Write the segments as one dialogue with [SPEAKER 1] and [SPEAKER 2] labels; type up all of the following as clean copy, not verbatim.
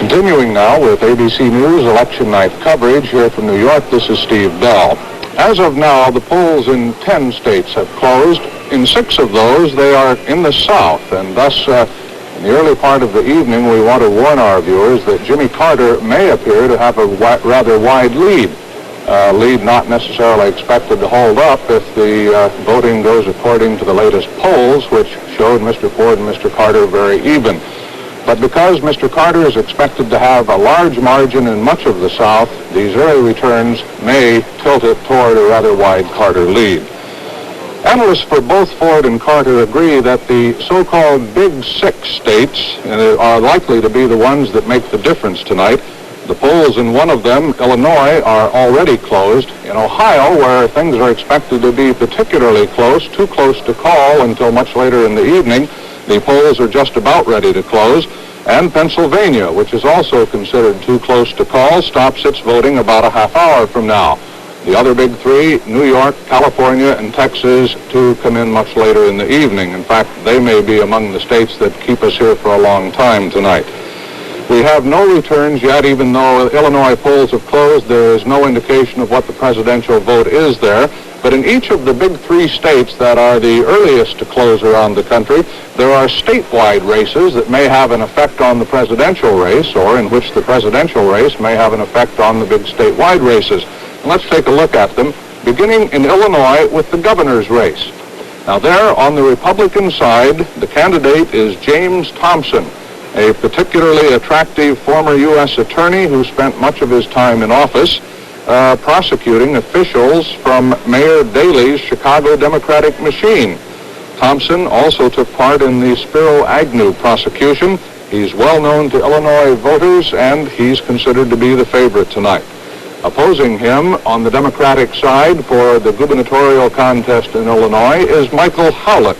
[SPEAKER 1] Continuing now with ABC News election night coverage here from New York, this is Steve Bell. As of now, the polls in 10 states have closed. In 6 of those, they are in the South, and thus, in the early part of the evening, we want to warn our viewers that Jimmy Carter may appear to have a rather wide lead. Lead not necessarily expected to hold up if the voting goes according to the latest polls, which showed Mr. Ford and Mr. Carter very even. But because Mr. Carter is expected to have a large margin in much of the South, these early returns may tilt it toward a rather wide Carter lead. Analysts for both Ford and Carter agree that the so-called Big Six states are likely to be the ones that make the difference tonight. The polls in one of them, Illinois, are already closed. In Ohio, where things are expected to be particularly close, too close to call until much later in the evening, the polls are just about ready to close. And Pennsylvania, which is also considered too close to call, stops its voting about a half hour from now. The other big 3, New York, California, and Texas, to come in much later in the evening. In fact, they may be among the states that keep us here for a long time tonight. We have no returns yet, even though Illinois polls have closed. There is no indication of what the presidential vote is there. But in each of the big 3 states that are the earliest to close around the country, there are statewide races that may have an effect on the presidential race, or in which the presidential race may have an effect on the big statewide races. And let's take a look at them, beginning in Illinois with the governor's race. Now there, on the Republican side, the candidate is James Thompson, a particularly attractive former U.S. attorney who spent much of his time in office prosecuting officials from Mayor Daley's Chicago Democratic machine. Thompson also took part in the Spiro Agnew prosecution. He's well known to Illinois voters, and he's considered to be the favorite tonight. Opposing him on the Democratic side for the gubernatorial contest in Illinois is Michael Howlett,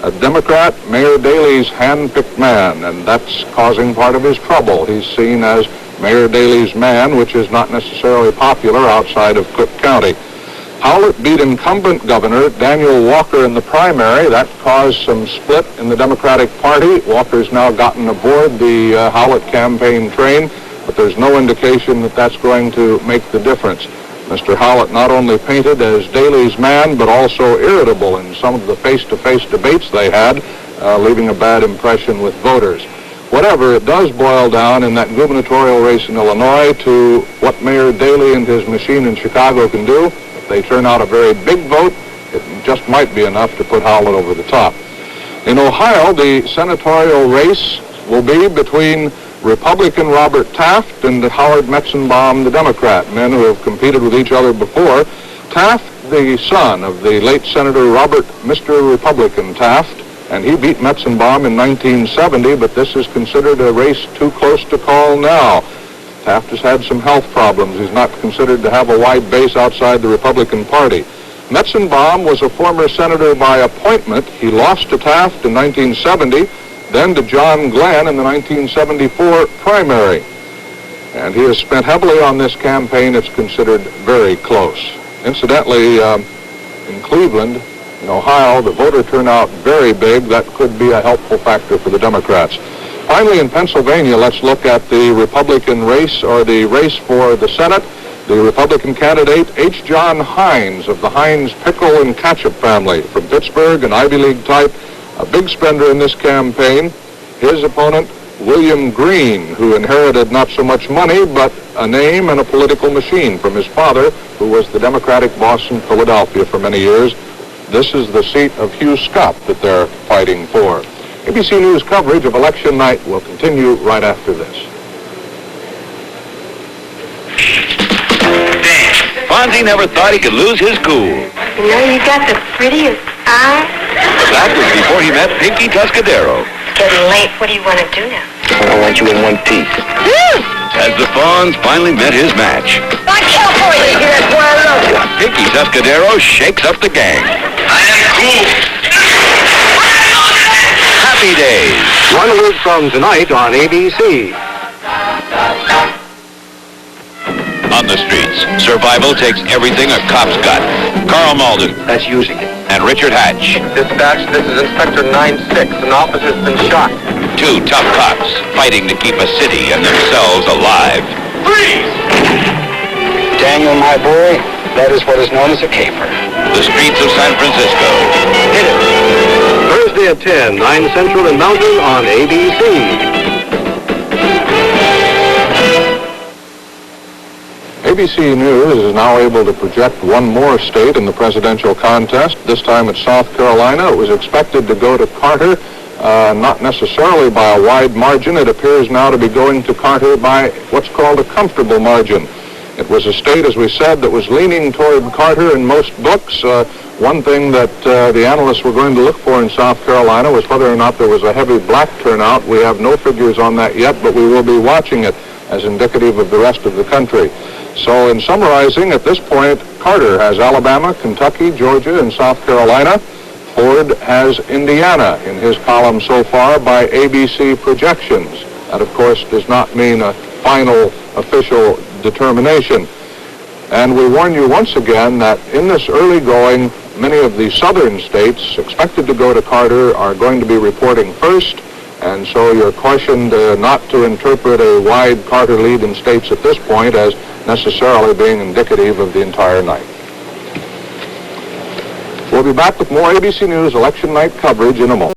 [SPEAKER 1] a Democrat, Mayor Daley's hand-picked man, and that's causing part of his trouble. He's seen as Mayor Daley's man, which is not necessarily popular outside of Cook County. Howlett beat incumbent Governor Daniel Walker in the primary. That caused some split in the Democratic Party. Walker's now gotten aboard the Howlett campaign train, but there's no indication that that's going to make the difference. Mr. Howlett not only painted as Daley's man, but also irritable in some of the face-to-face debates they had, leaving a bad impression with voters. Whatever, it does boil down in that gubernatorial race in Illinois to what Mayor Daley and his machine in Chicago can do. If they turn out a very big vote, it just might be enough to put Howlett over the top. In Ohio, the senatorial race will be between Republican Robert Taft and Howard Metzenbaum, the Democrat, men who have competed with each other before. Taft, the son of the late Senator Robert Mr. Republican Taft, and he beat Metzenbaum in 1970, but this is considered a race too close to call now. Taft has had some health problems. He's not considered to have a wide base outside the Republican Party. Metzenbaum was a former senator by appointment. He lost to Taft in 1970, then to John Glenn in the 1974 primary. And he has spent heavily on this campaign. It's considered very close. Incidentally, in Cleveland, in Ohio, the voter turnout very big. That could be a helpful factor for the Democrats. Finally, in Pennsylvania, let's look at the Republican race, or the race for the Senate. The Republican candidate, H. John Heinz of the Heinz Pickle and Ketchup family from Pittsburgh, an Ivy League type, a big spender in this campaign. His opponent, William Green, who inherited not so much money, but a name and a political machine from his father, who was the Democratic boss in Philadelphia for many years. This is the seat of Hugh Scott that they're fighting for. ABC News coverage of election night will continue right after this.
[SPEAKER 2] Fonzie never thought he could lose his cool.
[SPEAKER 3] You know, you got the prettiest eye.
[SPEAKER 2] That was before he met Pinky Tuscadero.
[SPEAKER 3] It's getting late. What do you want to do now?
[SPEAKER 2] I want you in one piece. As the Fonz finally met his match.
[SPEAKER 3] I kill for you. That's why I love you.
[SPEAKER 2] Pinky Tuscadero shakes up the gang.
[SPEAKER 4] I am cool.
[SPEAKER 2] Happy Days.
[SPEAKER 1] 1 week from tonight on ABC.
[SPEAKER 2] On the streets, survival takes everything a cop's got. Carl Malden.
[SPEAKER 1] That's using it.
[SPEAKER 2] And Richard Hatch.
[SPEAKER 5] Dispatch, this is Inspector 9-6. An officer's been shot.
[SPEAKER 2] Two tough cops fighting to keep a city and themselves alive.
[SPEAKER 4] Freeze!
[SPEAKER 5] Daniel, my boy, that is what is known as a caper.
[SPEAKER 2] The streets of San Francisco.
[SPEAKER 4] Hit it. Thursday at 10, 9 Central and Mountain on ABC.
[SPEAKER 1] ABC News is now able to project one more state in the presidential contest. This time it's South Carolina. It was expected to go to Carter, not necessarily by a wide margin. It appears now to be going to Carter by what's called a comfortable margin. It was a state, as we said, that was leaning toward Carter in most books. One thing that the analysts were going to look for in South Carolina was whether or not there was a heavy black turnout. We have no figures on that yet, but we will be watching it as indicative of the rest of the country. So in summarizing, at this point, Carter has Alabama, Kentucky, Georgia, and South Carolina. Ford has Indiana in his column so far by ABC projections. That, of course, does not mean a final official determination. And we warn you once again that in this early going, many of the southern states expected to go to Carter are going to be reporting first. And so you're cautioned not to interpret a wide Carter lead in states at this point as necessarily being indicative of the entire night. We'll be back with more ABC News election night coverage in a moment.